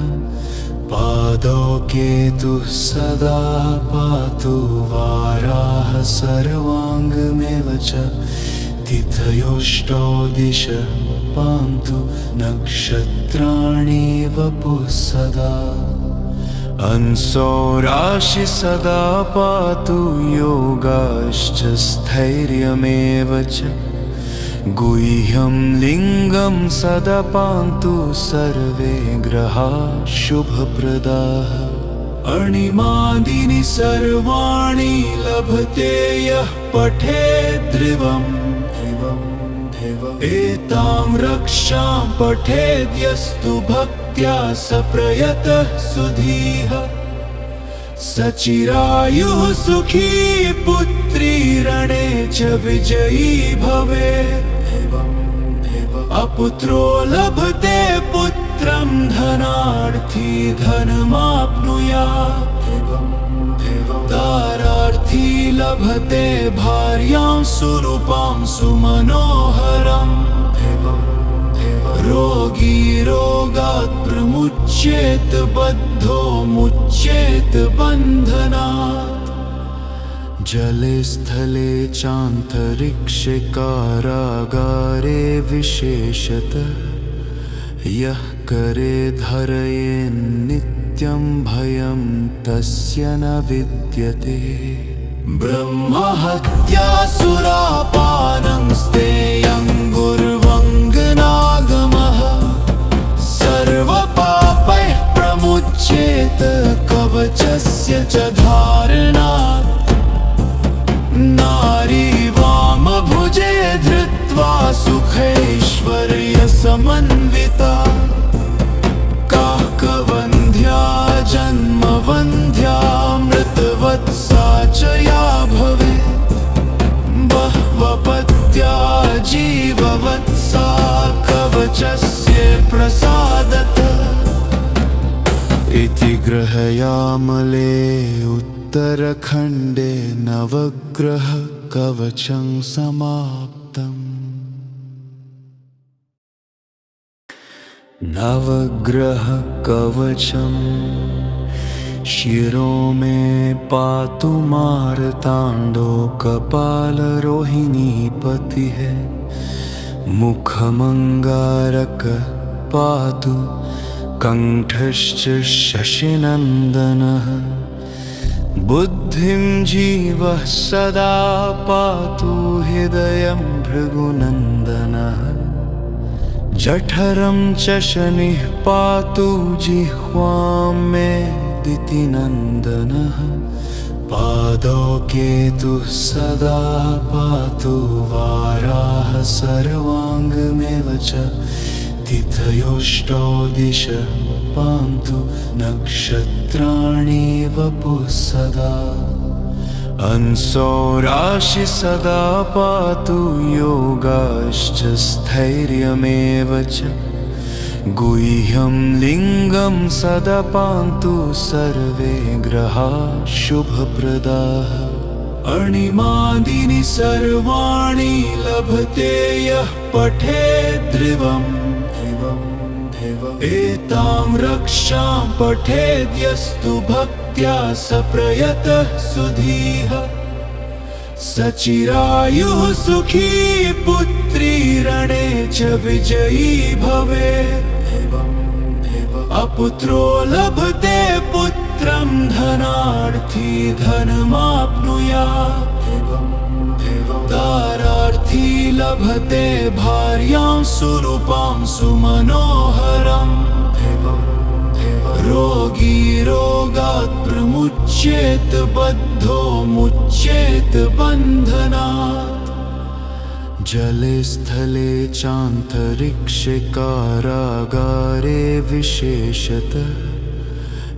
पादौ केतुः सदा पातु वाराः सर्वाङ्गमेव च। तिथयोष्टौ दिशः पान्तु नक्षत्राणि वपुः सदा। अंसौ राशि सदा पातु योगाश्च स्थैर्यमेव च। गुह्यं लिङ्गं सदा पान्तु सर्वे ग्रहाः शुभप्रदाः। अणिमादीनि सर्वाणि लभते यः पठेत् ध्रुवम्। एतां रक्षां पठेद् यस्तु भक्त्या स प्रयतः सुधीः। सचिरायुः सुखी पुत्री रणे च विजयी भवेत्। अपुत्रो लभते पुत्रं धनार्थी धनमाप्नुयात्। दारार्थी लभते भार्यां सुरूपां सुमनोहरम्। रोगी रोगात् प्रमुच्येत बद्धो मुच्येत बन्धनात्। जले स्थले चान्तरिक्षे कारागारे विशेषतः यः करे धरये नित्यं भयं तस्य न विद्यते। ब्रह्महत्यासुरापानं स्तेयं गुर्वङ्गनागमः। सर्वपापैः प्रमुच्येत कवचस्य च धारणात्। नारी वामभुजे धृत्वा सुखैश्वर्यसमन्विता। काकवन्ध्या जन्मवन्ध्या मृतवत्सा च या भवेत्। बह्वपत्या जीववत्सा कवचस्य प्रसादतः। इति गृहयामले उत्तरखण्डे नवग्रह कवचं समाप्तम्। नवग्रह कवचम् शिरो मे पातु मार्ताण्डो कपालरोहिणीपतिः। मुखमङ्गारक पातु कण्ठश्च शशिनन्दनः। बुद्धिं जीवः सदा पातु हृदयं भृगुनन्दनः। जठरं च शनिः पातु जिह्वां मे दितिनन्दनः। पादौ केतुः सदा पातु वाराः सर्वाङ्गमेव च। तिथयोष्टौ दिशः पान्तु नक्षत्राणि वपुः सदा। अंसौ राशि सदा पातु योगाश्च स्थैर्यमेव च। गुह्यं लिङ्गं सदा पान्तु सर्वे ग्रहाः शुभप्रदाः। अणिमादीनि सर्वाणि लभते यः पठेत् ध्रुवम्। एतां रक्षां पठेद् यस्तु भक्त्या स प्रयतः सुधीः। सचिरायुः सुखी पुत्री रणे च विजयी भवेत्। अपुत्रो लभते पुत्रं धनार्थी धनमाप्नुयात्। दारार्थी लभते भार्यां सुरूपां सुमनोहरम्। रोगी रोगात् प्रमुच्येत बद्धो मुच्येत बन्धनात्। जले स्थले चान्तरिक्षे कारागारे विशेषतः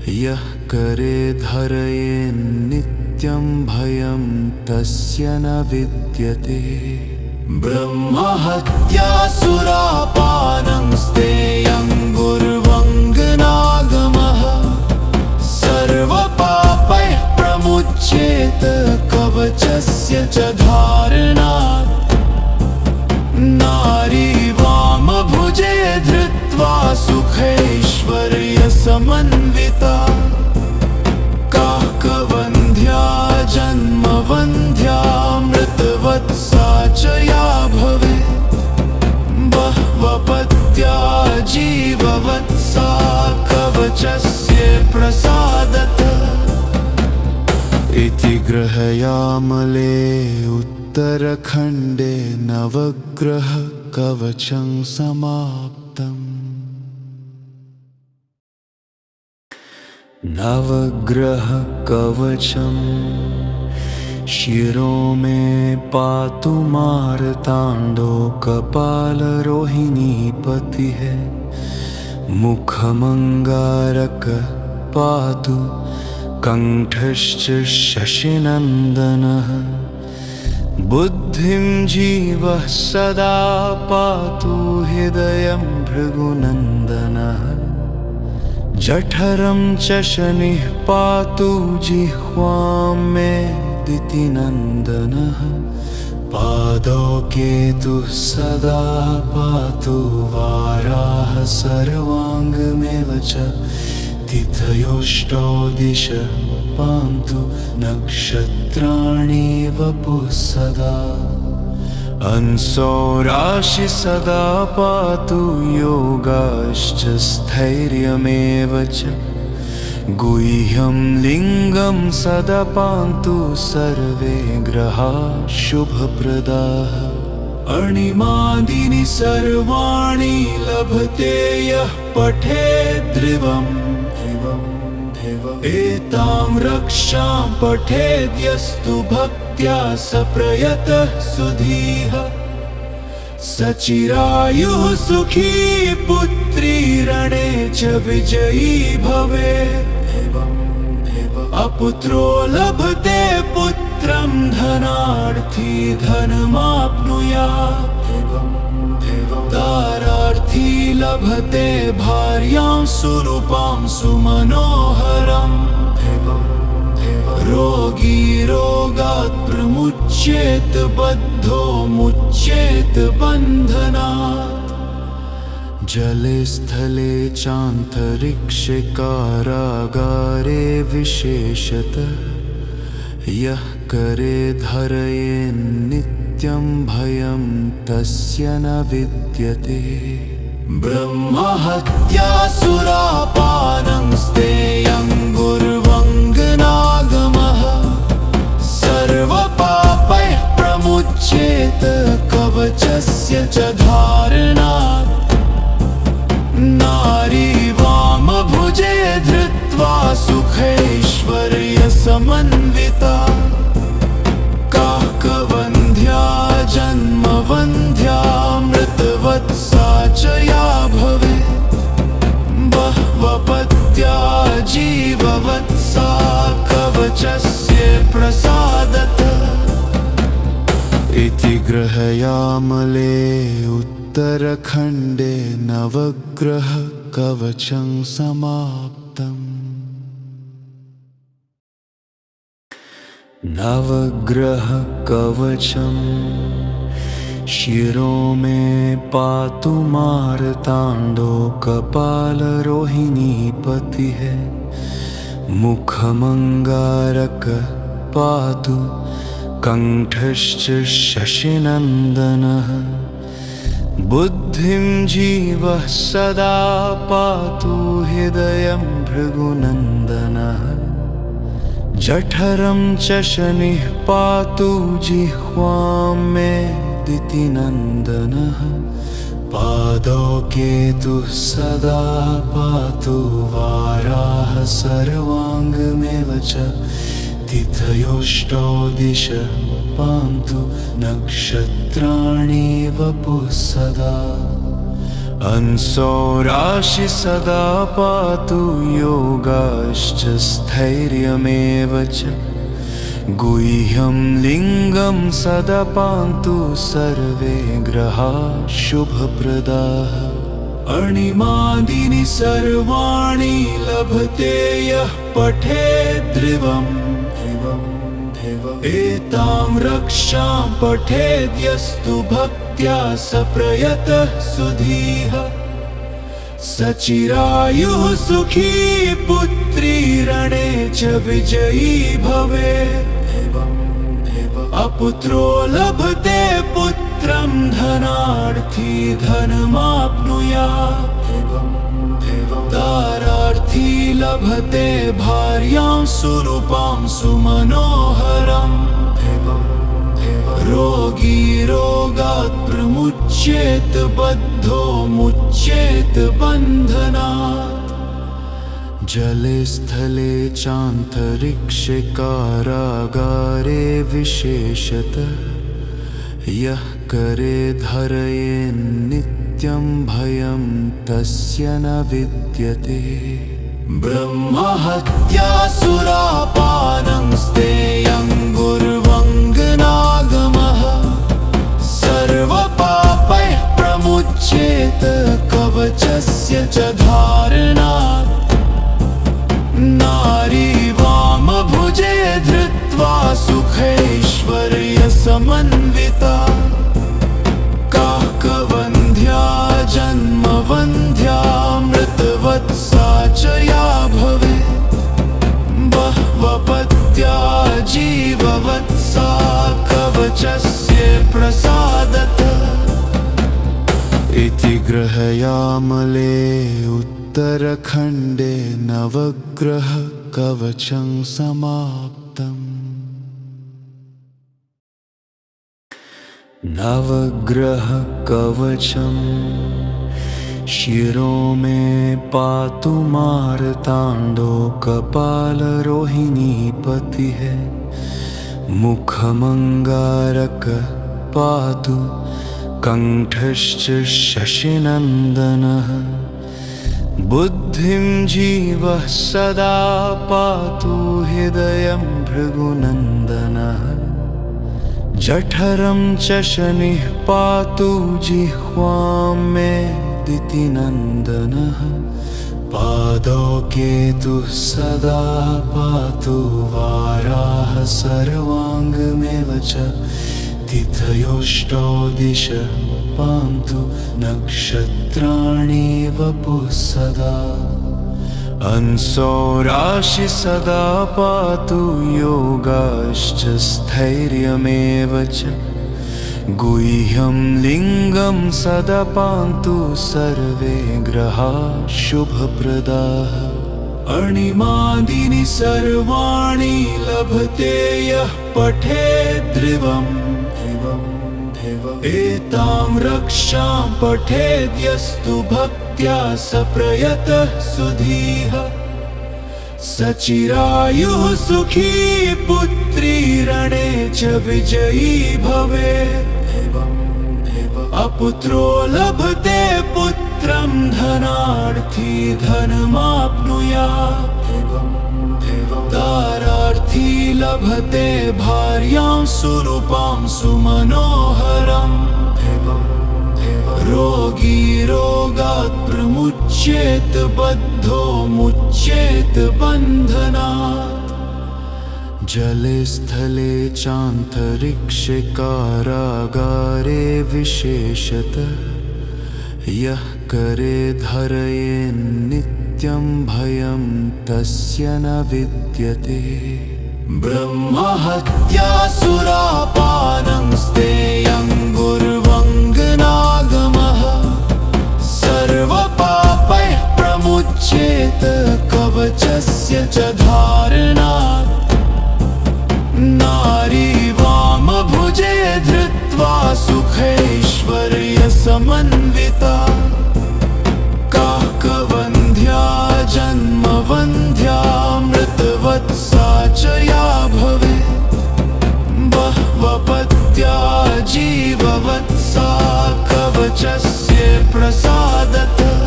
यः करे धरये नित्यं भयं तस्य न विद्यते। ब्रह्महत्यासुरापानं स्तेयं गुर्वङ्गनागमः। सर्वपापैः प्रमुच्येत कवचस्य च धारणात्। नारी वामभुजे धृत्वा सुखैश्वर्यसमन्विता। काकवन्ध्या जन्मवन्ध्या मृतवत्सा च या भवेत्। बह्वपत्या जीववत्सा कवचस्य प्रसादतः। इति गृहयामले उत्तरखण्डे नवग्रह कवचं समाप्तम्। नवग्रह कवचं शिरो में पातु मार्ताण्डो कपालरोहिणीपतिः। मुखमङ्गारक पातु कण्ठश्च शशिनन्दनः। बुद्धिं जीवः सदा पातु हृदयं भृगुनन्दनः। जठरं च शनिः पातु जिह्वां मे दितिनन्दनः। पादौ केतुः सदा पातु वाराः सर्वाङ्गमेव च। तिथयोष्टौ दिशः पान्तु नक्षत्राणि वपुः सदा। अंसौ राशि सदा पातु योगाश्च स्थैर्यमेव च। गुह्यं लिङ्गं सदा पान्तु सर्वे ग्रहाः शुभप्रदाः। अणिमादीनि सर्वाणि लभते यः पठेत् ध्रुवम्। एतां रक्षां पठेद्यस्तु भक्त्या स प्रयतः सुधीः। सचिरायुः सुखी पुत्री रणे च विजयी भवेत्। अपुत्रो लभते पुत्रं धनार्थी धनमाप्नुयात्। दारार्थी लभते भार्यां सुरूपां सुमनोहरम्। रोगी रोगात् प्रमुच्येत बद्धो मुच्येत बन्धनात्। जले स्थले चान्तरिक्षे कारागारे विशेषतः। यः करे धरये नित्यं भयं तस्य न विद्यते। ब्रह्महत्या सुरापानं स्तेयं गुर्वङ्गनागमः। सर्वपापैः प्रमुच्येत कवचस्य च धारणात्। नारी वामभुजे धृत्वा सुखैश्वर्यसमन्विता। काकवन्ध्या जन्मवन्ध्या मृतवत्सा च या भवेत्। बह्वपत्या जीववत्सा कवचस्य प्रसादतः। इति ग्रहयामले उत्तरखण्डे नवग्रह कवचं समाप्तम्। नवग्रह कवचं शिरो में पातु मार्ताण्डो कपालरोहिणीपतिः। मुखमङ्गारक पातु कण्ठश्च शशिनन्दनः। बुद्धिं जीवः सदा पातु हृदयं भृगुनन्दनः। जठरं च शनिः पातु जिह्वां मे दितिनन्दनः। पादौ केतुः सदा पातु वाराः सर्वाङ्गमेव च। तिथयोष्टौ दिशः पान्तु नक्षत्राणि वपुः सदा। अंसौ राशि सदा पातु योगाश्च स्थैर्यमेव च। गुह्यं लिङ्गं सदा पान्तु सर्वे ग्रहाः शुभप्रदाः। अणिमादीनि सर्वाणि लभते यः पठेत् ध्रुवम्। एतां रक्षां पठेद्यस्तु भक्त्या स प्रयतः सुधीः। सचिरायुः सुखी पुत्री रणे च विजयी भवेत्। अपुत्रो लभते पुत्रं धनार्थी धनमाप्नुयात्। दारार्थी लभते भार्यां सुरूपां सुमनोहरम्। रोगी रोगात् प्रमुच्येत बद्धो मुच्येत बन्धनात् जले स्थले चान्तरिक्षे कारागारे विशेषतः यः करे धरये नित्यं भयं तस्य न विद्यते ब्रह्महत्यासुरापानं स्तेयं गुर्वङ्गनागमः सर्वपापैः प्रमुच्येत कवचस्य च धारणात् नारी वामभुजे धृत्वा सुखैश्वर्यसमन्विता काकवन्ध्या जन्मवन्ध्या मृतवत्सा च या भवेत् बह्वपत्या जीववत्सा कवचस्य प्रसादतः इति गृहयामले उत्तरखण्डे नवग्रह कवचं समाप्तम्। नवग्रह कवचं शिरो मे पातु मार्ताण्डो कपालरोहिणीपतिः मुखमङ्गारक पातु कण्ठश्च शशिनन्दनः बुद्धिं जीवः सदा पातु हृदयं भृगुनन्दनः जठरं च शनिः पातु जिह्वां मे दितिनन्दनः पादौ केतुः सदा पातु वाराः सर्वाङ्गमेव च तिथयोष्टौ दिशः पान्तु नक्षत्राणि वपुः सदा अंसो राशि सदा पातु योगाश्च स्थैर्यमेव च गुह्यं लिङ्गं सदा पान्तु सर्वे ग्रहाः शुभप्रदाः अणिमादीनि सर्वाणि लभते यः पठेत् ध्रुवम् एतां रक्षां पठेद्यस्तु भक्त्या स प्रयतः सुधीः सचिरायुः सुखी पुत्री रणे च विजयी भवेत् अपुत्रो लभते पुत्रं धनार्थी धनमाप्नुयात् दारार्थी लभते भार्यां सुरूपां सुमनोहरम् रोगी रोगात् प्रमुच्येत बद्धो मुच्येत बन्धनात् जले स्थले चान्तरिक्षे कारागारे विशेषतः यः करे धरये नित्यं भयं तस्य न विद्यते ब्रह्महत्यासुरापानं स्तेयं गुर्वङ्गनागमः सर्वपापैः प्रमुच्येत कवचस्य च धारणात् नारी वामभुजे धृत्वा सुखैश्वर्यसमन्विता काकवन्ध्या जन्मवन्ध्या मृतवत्सा च या भवेत् बह्वपत्या जीववत्सा कवचस्य प्रसादतः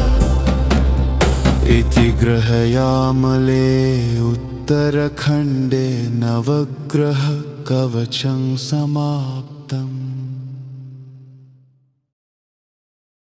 इति गृहयामले उत्तरखण्डे नवग्रह कवचं समाप्तम्।